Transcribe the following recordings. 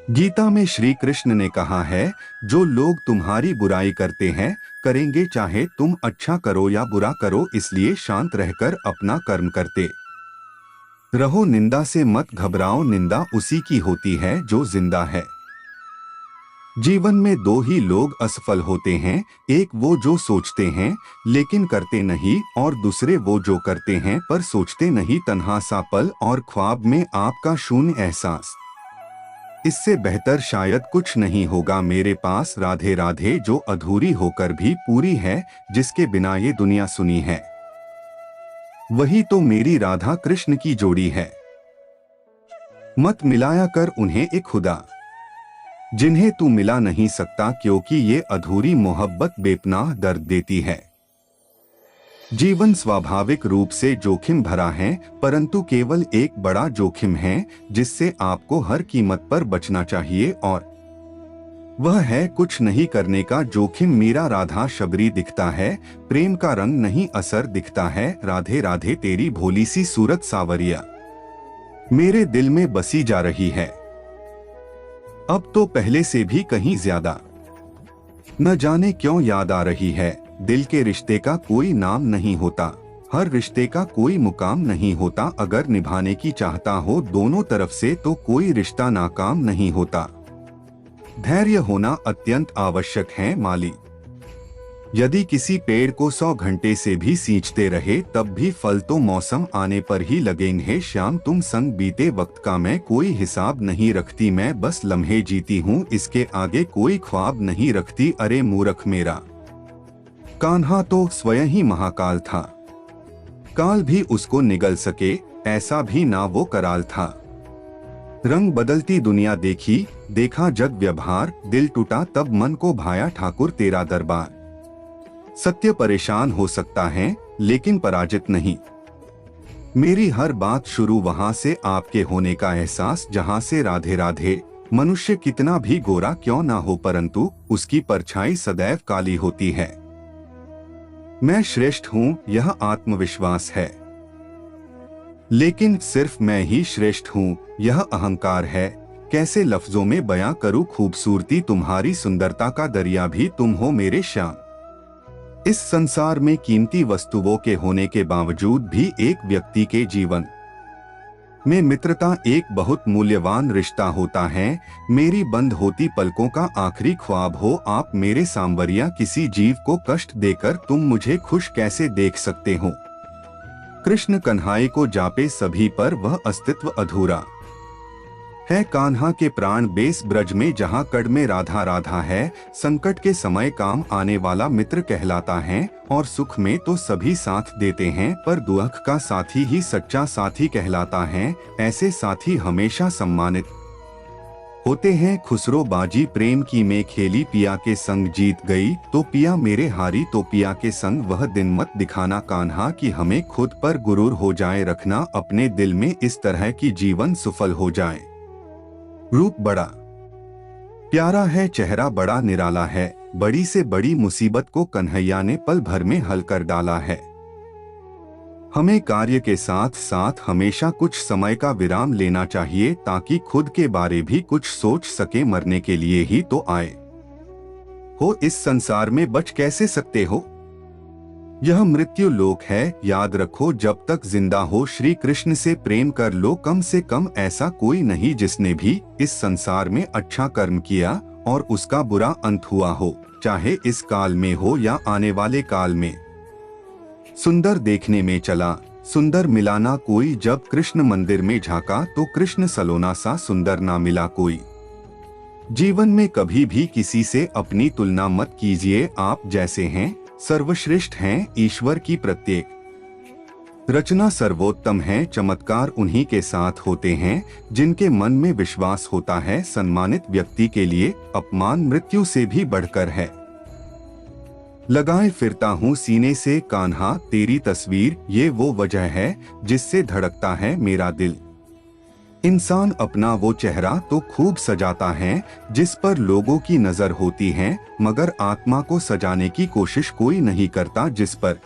गीता में श्री कृष्ण ने कहा है, जो लोग तुम्हारी बुराई करते हैं करेंगे, चाहे तुम अच्छा करो या बुरा करो, इसलिए शांत रहकर अपना कर्म करते रहो। निंदा से मत घबराओ, निंदा उसी की होती है जो जिंदा है। जीवन में दो ही लोग असफल होते हैं, एक वो जो सोचते हैं लेकिन करते नहीं, और दूसरे वो जो करते हैं पर सोचते नहीं। तन्हा सा पल और ख्वाब में आपका शून्य एहसास, इससे बेहतर शायद कुछ नहीं होगा मेरे पास। राधे राधे जो अधूरी होकर भी पूरी है, जिसके बिना ये दुनिया सुनी है, वही तो मेरी राधा कृष्ण की जोड़ी है। मत मिलाया कर उन्हें एक खुदा, जिन्हें तू मिला नहीं सकता, क्योंकि ये अधूरी मोहब्बत बेपनाह दर्द देती है। जीवन स्वाभाविक रूप से जोखिम भरा है, परंतु केवल एक बड़ा जोखिम है जिससे आपको हर कीमत पर बचना चाहिए, और वह है कुछ नहीं करने का जोखिम। मीरा राधा शबरी दिखता है, प्रेम का रंग नहीं असर दिखता है। राधे राधे तेरी भोली सी सूरत सावरिया मेरे दिल में बसी जा रही है, अब तो पहले से भी कहीं ज्यादा। न जाने क्यों याद आ रही है। दिल के रिश्ते का कोई नाम नहीं होता, हर रिश्ते का कोई मुकाम नहीं होता। अगर निभाने की चाहता हो दोनों तरफ से तो कोई रिश्ता नाकाम नहीं होता। धैर्य होना अत्यंत आवश्यक है माली। यदि किसी पेड़ को 100 घंटे से भी सींचते रहे तब भी फल तो मौसम आने पर ही लगेंगे। श्याम तुम संग बीते वक्त का मैं कोई हिसाब नहीं रखती, मैं बस लम्हे जीती हूँ, इसके आगे कोई ख्वाब नहीं रखती। अरे मूर्ख मेरा कान्हा तो स्वयं ही महाकाल था, काल भी उसको निगल सके ऐसा भी ना वो कराल था। रंग बदलती दुनिया देखी, देखा जग व्यवहार, दिल टूटा तब मन को भाया ठाकुर तेरा दरबार। सत्य परेशान हो सकता है लेकिन पराजित नहीं। मेरी हर बात शुरू वहां से आपके होने का एहसास, जहां से राधे राधे। मनुष्य कितना भी गोरा क्यों ना हो, परंतु उसकी परछाई सदैव काली होती है। मैं श्रेष्ठ हूँ यह आत्मविश्वास है, लेकिन सिर्फ मैं ही श्रेष्ठ हूँ यह अहंकार है। कैसे लफ्जों में बयां करूँ खूबसूरती तुम्हारी, सुंदरता का दरिया भी तुम हो मेरे श्याम। इस संसार में कीमती वस्तुओं के होने के बावजूद भी एक व्यक्ति के जीवन में मित्रता एक बहुत मूल्यवान रिश्ता होता है। मेरी बंद होती पलकों का आखिरी ख्वाब हो आप मेरे सांवरिया। किसी जीव को कष्ट देकर तुम मुझे खुश कैसे देख सकते हो। कृष्ण कन्हैया को जापे सभी पर वह अस्तित्व अधूरा है। कान्हा के प्राण बेस ब्रज में, जहाँ कड़ में राधा राधा है। संकट के समय काम आने वाला मित्र कहलाता है, और सुख में तो सभी साथ देते हैं, पर दुख का साथी ही सच्चा साथी कहलाता है। ऐसे साथी हमेशा सम्मानित होते हैं। खुसरो बाजी प्रेम की में खेली, पिया के संग जीत गई तो पिया मेरे हारी, तो पिया के संग वह दिन मत दिखाना कान्हा कि हमें खुद पर गुरूर हो जाए। रखना अपने दिल में इस तरह की जीवन सफल हो जाए। रूप बड़ा प्यारा है, चेहरा बड़ा निराला है, बड़ी से बड़ी मुसीबत को कन्हैया ने पल भर में हल कर डाला है। हमें कार्य के साथ साथ हमेशा कुछ समय का विराम लेना चाहिए, ताकि खुद के बारे भी कुछ सोच सके। मरने के लिए ही तो आए हो, इस संसार में बच कैसे सकते हो। यह मृत्यु लोक है, याद रखो जब तक जिंदा हो। श्री कृष्ण से प्रेम कर लो, कम से कम ऐसा कोई नहीं जिसने भी इस संसार में अच्छा कर्म किया और उसका बुरा अंत हुआ हो, चाहे इस काल में हो या आने वाले काल में। सुंदर देखने में चला, सुंदर मिला ना कोई। जब कृष्ण मंदिर में झांका तो कृष्ण सलोना सा सुंदर ना मिला कोई। जीवन में कभी भी किसी से अपनी तुलना मत कीजिए, आप जैसे हैं सर्वश्रेष्ठ हैं। ईश्वर की प्रत्येक रचना सर्वोत्तम है। चमत्कार उन्हीं के साथ होते हैं जिनके मन में विश्वास होता है। सम्मानित व्यक्ति के लिए अपमान मृत्यु से भी बढ़कर है। लगाए फिरता हूँ सीने से कान्हा तेरी तस्वीर, ये वो वजह है जिससे धड़कता है मेरा दिल। इंसान अपना वो चेहरा तो खूब सजाता है जिस पर लोगों की नजर होती है, मगर आत्मा को सजाने की कोशिश कोई नहीं करता जिस पर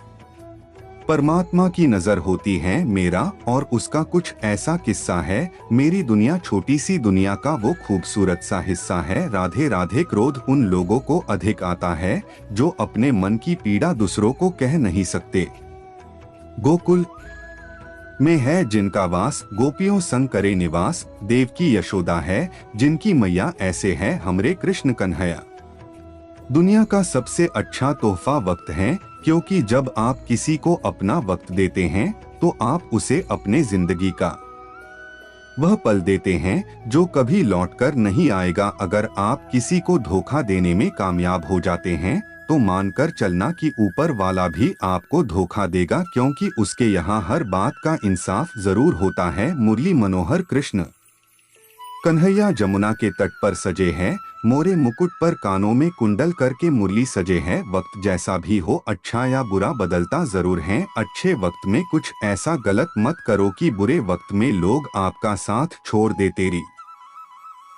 परमात्मा की नजर होती है मेरा, और उसका कुछ ऐसा किस्सा है। मेरी दुनिया छोटी सी दुनिया का वो खूबसूरत सा हिस्सा है। राधे राधे। क्रोध उन लोगों को अधिक आता है जो अपने मन की पीड़ा दूसरों को कह नहीं सकते। गोकुल में है जिनका वास, गोपियों संग करे निवास। देव की यशोदा है जिनकी मैया ऐसे है हमरे कृष्ण कन्हैया। दुनिया का सबसे अच्छा तोहफा वक्त है, क्योंकि जब आप किसी को अपना वक्त देते हैं तो आप उसे अपने जिंदगी का वह पल देते हैं जो कभी लौटकर नहीं आएगा। अगर आप किसी को धोखा देने में कामयाब हो जाते हैं तो मानकर चलना कि ऊपर वाला भी आपको धोखा देगा, क्योंकि उसके यहाँ हर बात का इंसाफ जरूर होता है। मुरली मनोहर कृष्ण कन्हैया जमुना के तट पर सजे हैं, मोरे मुकुट पर कानों में कुंडल करके मुरली सजे हैं। वक्त जैसा भी हो, अच्छा या बुरा बदलता जरूर है। अच्छे वक्त में कुछ ऐसा गलत मत करो कि बुरे वक्त में लोग आपका साथ छोड़ दे। तेरी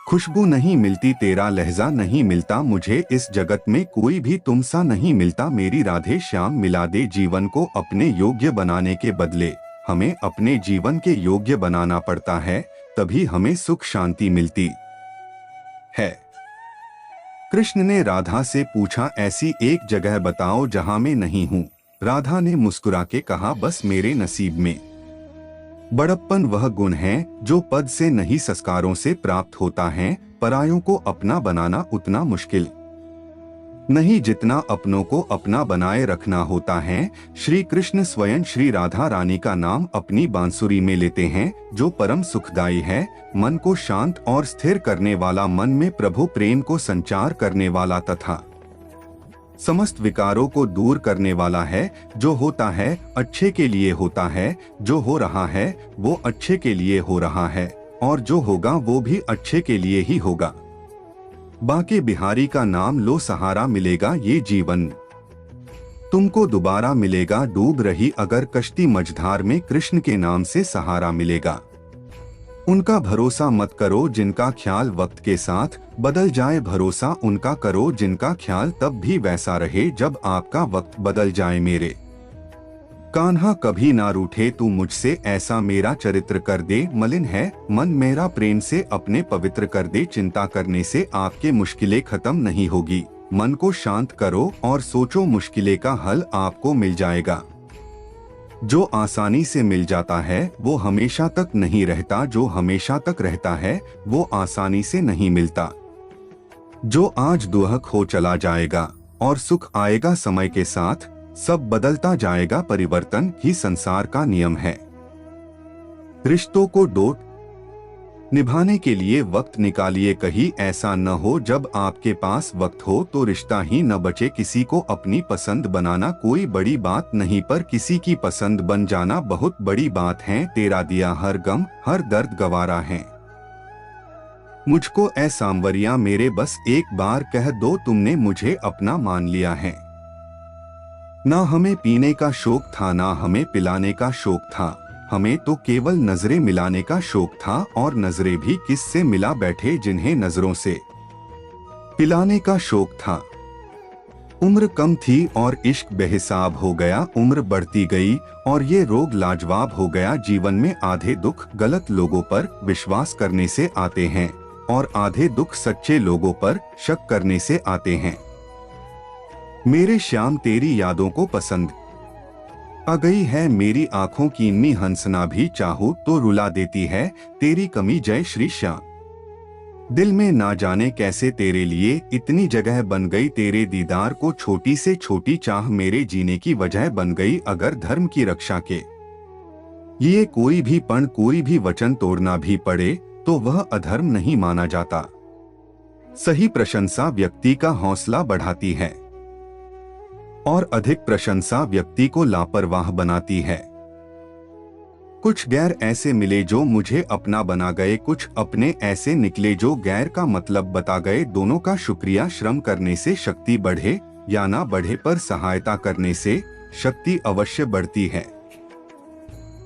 खुशबू नहीं मिलती, तेरा लहजा नहीं मिलता, मुझे इस जगत में कोई भी तुमसा नहीं मिलता। मेरी राधे श्याम मिला दे। जीवन को अपने योग्य बनाने के बदले हमें अपने जीवन के योग्य बनाना पड़ता है, तभी हमें सुख शांति मिलती है। कृष्ण ने राधा से पूछा, ऐसी एक जगह बताओ जहां मैं नहीं हूँ। राधा ने मुस्कुरा के कहा, बस मेरे नसीब में बड़प्पन वह गुण है जो पद से नहीं संस्कारों से प्राप्त होता है। परायों को अपना बनाना उतना मुश्किल नहीं जितना अपनों को अपना बनाए रखना होता है। श्री कृष्ण स्वयं श्री राधा रानी का नाम अपनी बांसुरी में लेते हैं, जो परम सुखदायी है, मन को शांत और स्थिर करने वाला, मन में प्रभु प्रेम को संचार करने वाला तथा समस्त विकारों को दूर करने वाला है। जो होता है अच्छे के लिए होता है, जो हो रहा है वो अच्छे के लिए हो रहा है, और जो होगा वो भी अच्छे के लिए ही होगा। बांके बिहारी का नाम लो, सहारा मिलेगा ये जीवन तुमको दोबारा मिलेगा। डूब रही अगर कश्ती मझधार में, कृष्ण के नाम से सहारा मिलेगा। उनका भरोसा मत करो जिनका ख्याल वक्त के साथ बदल जाए, भरोसा उनका करो जिनका ख्याल तब भी वैसा रहे जब आपका वक्त बदल जाए। मेरे कान्हा कभी ना रूठे तू मुझसे, ऐसा मेरा चरित्र कर दे। मलिन है मन मेरा प्रेम से अपने पवित्र कर दे। चिंता करने से आपके मुश्किलें खत्म नहीं होगी। मन को शांत करो और सोचो, मुश्किलें का हल आपको मिल जाएगा। जो आसानी से मिल जाता है वो हमेशा तक नहीं रहता, जो हमेशा तक रहता है वो आसानी से नहीं मिलता। जो आज दुहक हो चला जाएगा और सुख आएगा समय के साथ, सब बदलता जाएगा। परिवर्तन ही संसार का नियम है। रिश्तों को डोट निभाने के लिए वक्त निकालिए, कहीं ऐसा न हो जब आपके पास वक्त हो तो रिश्ता ही न बचे। किसी को अपनी पसंद बनाना कोई बड़ी बात नहीं, पर किसी की पसंद बन जाना बहुत बड़ी बात है। तेरा दिया हर गम हर दर्द गवारा है, मुझको ऐ सांवरिया मेरे, बस एक बार कह दो तुमने मुझे अपना मान लिया है। ना हमें पीने का शौक था ना हमें पिलाने का शौक था, हमें तो केवल नजरें मिलाने का शौक था। और नजरें भी किससे मिला बैठे जिन्हें नजरों से पिलाने का शौक था। उम्र कम थी और इश्क बेहिसाब हो गया, उम्र बढ़ती गई और ये रोग लाजवाब हो गया। जीवन में आधे दुख गलत लोगों पर विश्वास करने से आते हैं और आधे दुख सच्चे लोगों पर शक करने से आते हैं। मेरे श्याम तेरी यादों को पसंद आ गई है, मेरी आंखों की इनमी हंसना भी चाहूं तो रुला देती है। तेरी कमी जय श्री श्याम, दिल में ना जाने कैसे तेरे लिए इतनी जगह बन गई। तेरे दीदार को छोटी से छोटी चाह मेरे जीने की वजह बन गई। अगर धर्म की रक्षा के ये कोई भी पण कोई भी वचन तोड़ना भी पड़े तो वह अधर्म नहीं माना जाता। सही प्रशंसा व्यक्ति का हौसला बढ़ाती है और अधिक प्रशंसा व्यक्ति को लापरवाह बनाती है। कुछ गैर ऐसे मिले जो मुझे अपना बना गए, कुछ अपने ऐसे निकले जो गैर का मतलब बता गए। दोनों का शुक्रिया श्रम करने से शक्ति बढ़े या ना बढ़े, पर सहायता करने से शक्ति अवश्य बढ़ती है।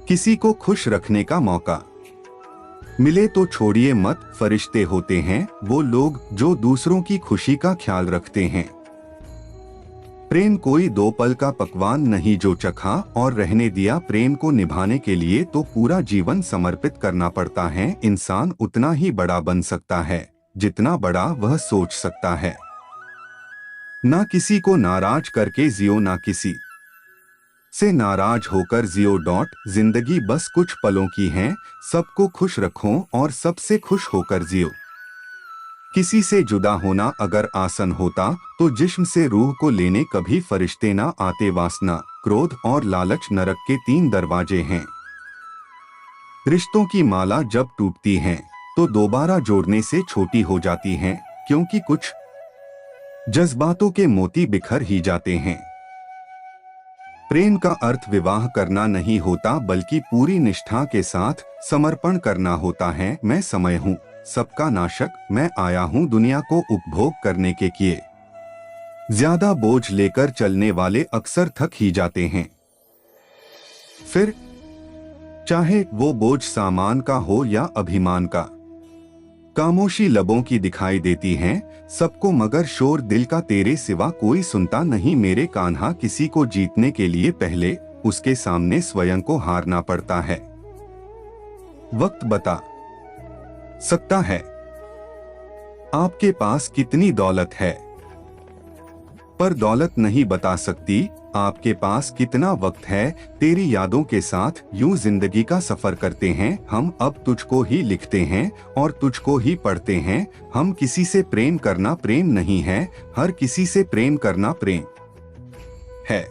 किसी को खुश रखने का मौका मिले तो छोड़िए मत, फरिश्ते होते हैं वो लोग जो दूसरों की खुशी का ख्याल रखते हैं। प्रेम कोई दो पल का पकवान नहीं जो चखा और रहने दिया। प्रेम को निभाने के लिए तो पूरा जीवन समर्पित करना पड़ता है। इंसान उतना ही बड़ा बन सकता है जितना बड़ा वह सोच सकता है। ना किसी को नाराज करके जियो, ना किसी से नाराज होकर जियो। जिंदगी बस कुछ पलों की है, सबको खुश रखो और सबसे खुश होकर जियो। किसी से जुदा होना अगर आसान होता तो जिस्म से रूह को लेने कभी फरिश्ते ना आते। वासना, क्रोध और लालच नरक के 3 दरवाजे हैं। रिश्तों की माला जब टूटती है तो दोबारा जोड़ने से छोटी हो जाती हैं, क्योंकि कुछ जज्बातों के मोती बिखर ही जाते हैं। प्रेम का अर्थ विवाह करना नहीं होता, बल्कि पूरी निष्ठा के साथ समर्पण करना होता है। मैं समय हूँ सबका नाशक, मैं आया हूँ दुनिया को उपभोग करने के किए। ज्यादा बोझ लेकर चलने वाले अक्सर थक ही जाते हैं। फिर चाहे वो बोझ सामान का हो या अभिमान का। खामोशी लबों की दिखाई देती है सबको, मगर शोर दिल का तेरे सिवा कोई सुनता नहीं। मेरे कान्हा, किसी को जीतने के लिए पहले उसके सामने स्वयं को हारना पड़ता है। वक्त बता सकता है आपके पास कितनी दौलत है, पर दौलत नहीं बता सकती आपके पास कितना वक्त है। तेरी यादों के साथ यूं जिंदगी का सफर करते हैं हम। अब तुझको ही लिखते हैं और तुझको ही पढ़ते हैं हम। किसी से प्रेम करना प्रेम नहीं है, हर किसी से प्रेम करना प्रेम है।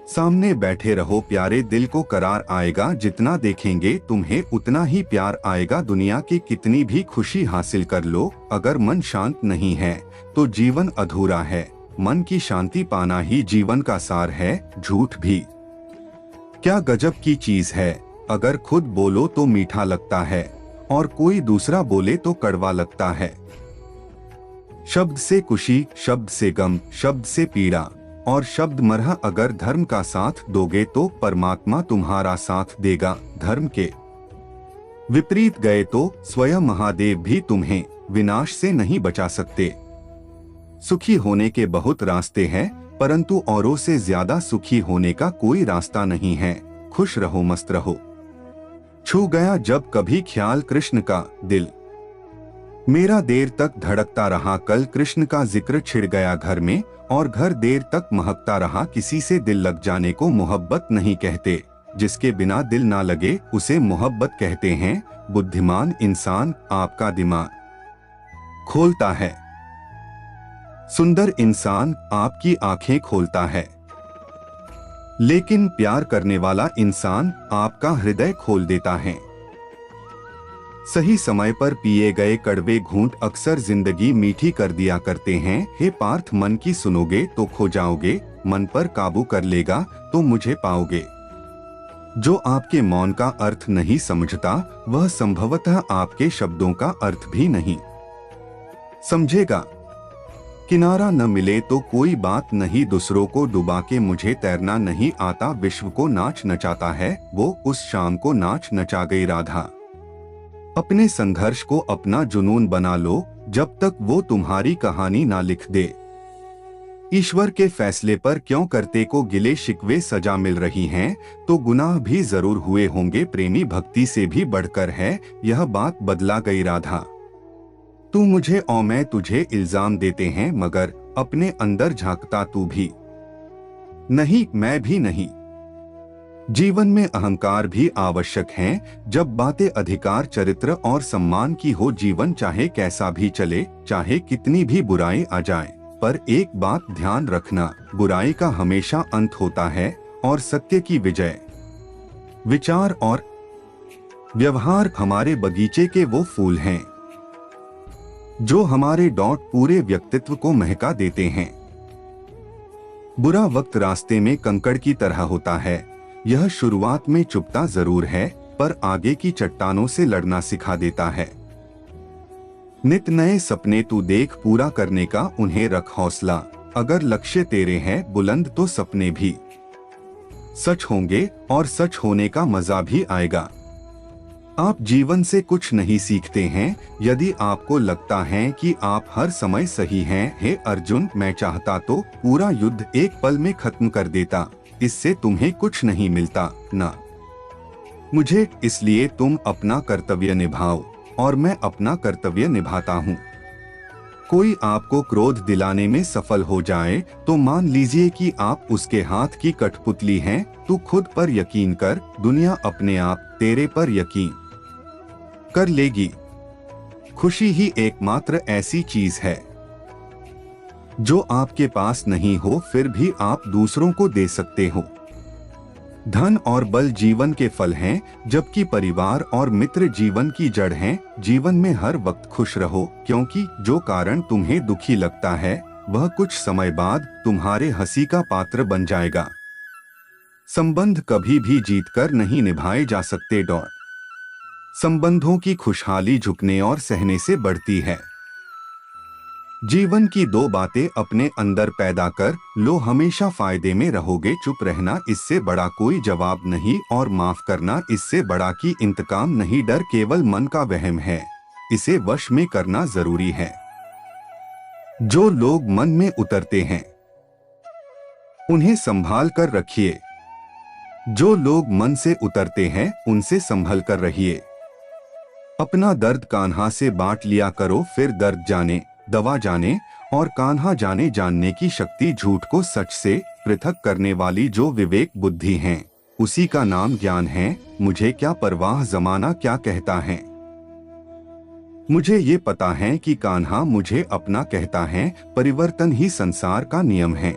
सामने बैठे रहो प्यारे, दिल को करार आएगा। जितना देखेंगे तुम्हें उतना ही प्यार आएगा। दुनिया की कितनी भी खुशी हासिल कर लो, अगर मन शांत नहीं है तो जीवन अधूरा है। मन की शांति पाना ही जीवन का सार है। झूठ भी क्या गजब की चीज है, अगर खुद बोलो तो मीठा लगता है और कोई दूसरा बोले तो कड़वा लगता है। शब्द से खुशी, शब्द से गम, शब्द से पीड़ा और शब्द मरह। अगर धर्म का साथ दोगे तो परमात्मा तुम्हारा साथ देगा। धर्म के विपरीत गए तो स्वयं महादेव भी तुम्हें विनाश से नहीं बचा सकते। सुखी होने के बहुत रास्ते हैं, परंतु औरों से ज्यादा सुखी होने का कोई रास्ता नहीं है। खुश रहो, मस्त रहो। छू गया जब कभी ख्याल कृष्ण का दिल, मेरा देर तक धड़कता रहा। कल कृष्ण का जिक्र छिड़ गया घर में और घर देर तक महकता रहा। किसी से दिल लग जाने को मोहब्बत नहीं कहते, जिसके बिना दिल ना लगे उसे मोहब्बत कहते हैं। बुद्धिमान इंसान आपका दिमाग खोलता है, सुंदर इंसान आपकी आंखें खोलता है, लेकिन प्यार करने वाला इंसान आपका हृदय खोल देता है। सही समय पर पिए गए कड़वे घूंट अक्सर जिंदगी मीठी कर दिया करते हैं। हे पार्थ, मन की सुनोगे तो खो जाओगे, मन पर काबू कर लेगा तो मुझे पाओगे। जो आपके मौन का अर्थ नहीं समझता, वह संभवतः आपके शब्दों का अर्थ भी नहीं समझेगा। किनारा न मिले तो कोई बात नहीं, दूसरों को डुबा के मुझे तैरना नहीं आता। विश्व को नाच नचाता है वो, उस शाम को नाच नचा गई राधा। अपने संघर्ष को अपना जुनून बना लो, जब तक वो तुम्हारी कहानी ना लिख दे। ईश्वर के फैसले पर क्यों करते को गिले शिकवे सजा मिल रही हैं, तो गुनाह भी जरूर हुए होंगे। प्रेमी भक्ति से भी बढ़कर है, यह बात बदला गई राधा। तू मुझे और मैं तुझे इल्जाम देते हैं, मगर अपने अंदर झांकता तू भी नहीं, मैं भी नहीं। जीवन में अहंकार भी आवश्यक है, जब बातें अधिकार, चरित्र और सम्मान की हो। जीवन चाहे कैसा भी चले, चाहे कितनी भी बुराई आ जाए, पर एक बात ध्यान रखना, बुराई का हमेशा अंत होता है और सत्य की विजय। विचार और व्यवहार हमारे बगीचे के वो फूल हैं जो हमारे पूरे व्यक्तित्व को महका देते हैं। बुरा वक्त रास्ते में कंकड़ की तरह होता है, यह शुरुआत में चुभता जरूर है, पर आगे की चट्टानों से लड़ना सिखा देता है। नित नए सपने तू देख, पूरा करने का उन्हें रख हौसला। अगर लक्ष्य तेरे हैं बुलंद तो सपने भी सच होंगे और सच होने का मजा भी आएगा। आप जीवन से कुछ नहीं सीखते हैं यदि आपको लगता है कि आप हर समय सही हैं। हे अर्जुन, मैं चाहता तो पूरा युद्ध एक पल में खत्म कर देता, इससे तुम्हें कुछ नहीं मिलता ना मुझे। इसलिए तुम अपना कर्तव्य निभाओ और मैं अपना कर्तव्य निभाता हूँ। कोई आपको क्रोध दिलाने में सफल हो जाए तो मान लीजिए कि आप उसके हाथ की कठपुतली हैं। तू खुद पर यकीन कर, दुनिया अपने आप तेरे पर यकीन कर लेगी। खुशी ही एकमात्र ऐसी चीज है जो आपके पास नहीं हो फिर भी आप दूसरों को दे सकते हो। धन और बल जीवन के फल हैं, जबकि परिवार और मित्र जीवन की जड़ हैं। जीवन में हर वक्त खुश रहो, क्योंकि जो कारण तुम्हें दुखी लगता है वह कुछ समय बाद तुम्हारे हंसी का पात्र बन जाएगा। संबंध कभी भी जीतकर नहीं निभाए जा सकते। संबंधों की खुशहाली झुकने और सहने से बढ़ती है। जीवन की दो बातें अपने अंदर पैदा कर लो, हमेशा फायदे में रहोगे। चुप रहना, इससे बड़ा कोई जवाब नहीं, और माफ करना, इससे बड़ा कि इंतकाम नहीं। डर केवल मन का वहम है, इसे वश में करना जरूरी है। जो लोग मन में उतरते हैं उन्हें संभाल कर रखिए, जो लोग मन से उतरते हैं उनसे संभल कर रहिए। अपना दर्द कान्हा से बांट लिया करो, फिर दर्द जाने दवा जाने और कान्हा जाने। जानने की शक्ति झूठ को सच से पृथक करने वाली जो विवेक बुद्धि है, उसी का नाम ज्ञान है। मुझे क्या परवाह जमाना क्या कहता है, मुझे ये पता है कि कान्हा मुझे अपना कहता है। परिवर्तन ही संसार का नियम है।